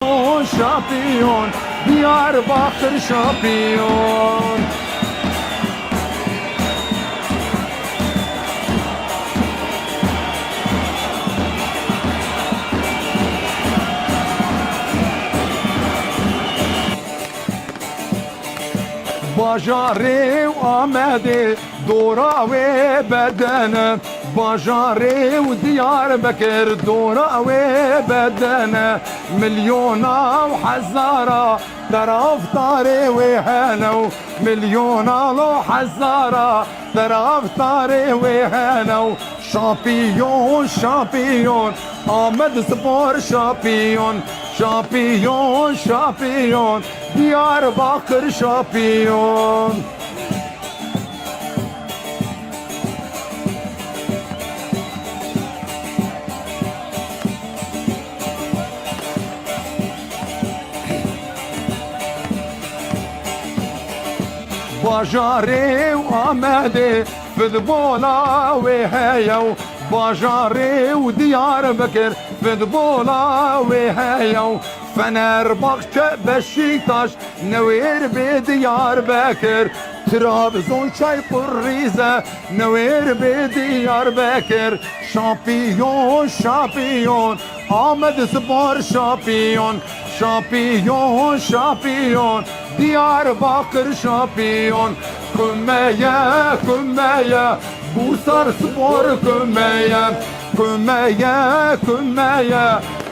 şampiyon şampiyon, Diyarbakır şampiyon. Bajarê Amedê dora wê bedene, Bajarê û Diyarbekir dora wê bedene, milyona û hezara taraftarê wê hene, milyona û hezara taraftarê wê hene. Şampiyon şampiyon, Ahmed Spor şampiyon, şampiyon şampiyon, Diyarbakır şampiyon. Bajarê Amedê futbola wê heye, Bajarê û Diyarbekir futbola wê heye. Fenerbahçe, Beşiktaş, newêr bê Diyarbekir, Trabzon, Çaykur Rize, newêr bê Diyarbekir. Şampiyon şampiyon, Ahmed Spor şampiyon, şampiyon şampiyon, Diyarbakır şampiyon. Kümmeye kümmeye, Bursa Spor kümmeye, kümmeye kümmeye,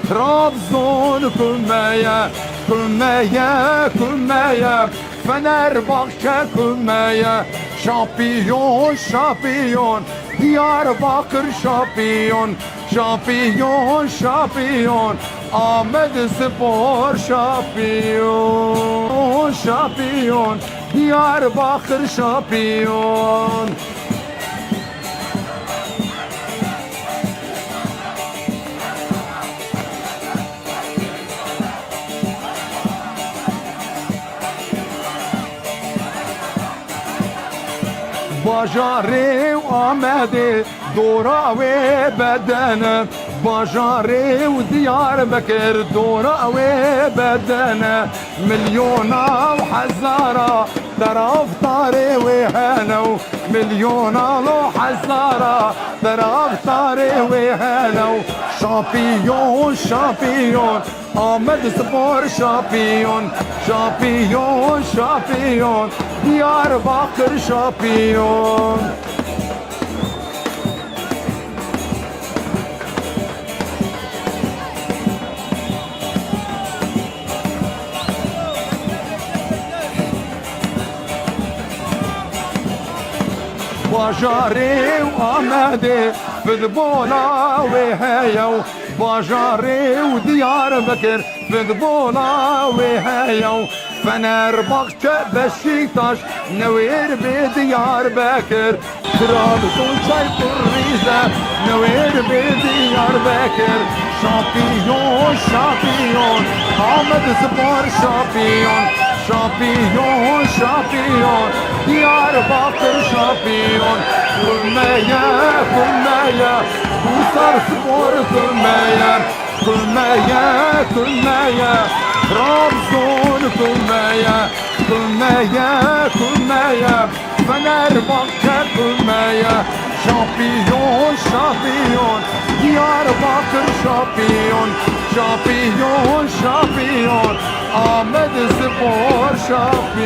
Trabzon kümmeye, kümmeye kümmeye, Fenerbahçe kümmeye. Şampiyon şampiyon, Diyarbakır şampiyon, şampiyon şampiyon, Ahmed Spor şampiyon, şampiyon, Diyarbakır şampiyon. Bajarê Amedê dora wê bedene, Bajarê û Diyarbekir dora wê bedene, milyona û hezara taraftarê wê hene, milyona û hezara taraftarê wê hene. Şampiyon şampiyon, Ahmed Spor şampiyon, şampiyon şampiyon, Diyarbakır şampiyon. Bajarê Amedê futbola wê heye, Bajarê û Diyarbekir futbola wê heye. Fenerbahçe, Beşiktaş, newêr bê Diyarbekir, Trabzon, Çaykur Rize, newêr bê Diyarbekir. Şampiyon şampiyon, Ahmed Spor şampiyon, şampiyon şampiyon, Diyarbakır şampiyon. Kümmeye kümmeye, Bursa Spor kümmeye, kümmeye kümmeye, Trabzon kümmeye, kümmeye kümmeye, Fenerbahçe kümmeye. Şampiyon şampiyon, Diyarbakır şampiyon, şampiyon şampiyon, Ahmed Spor şampiyon.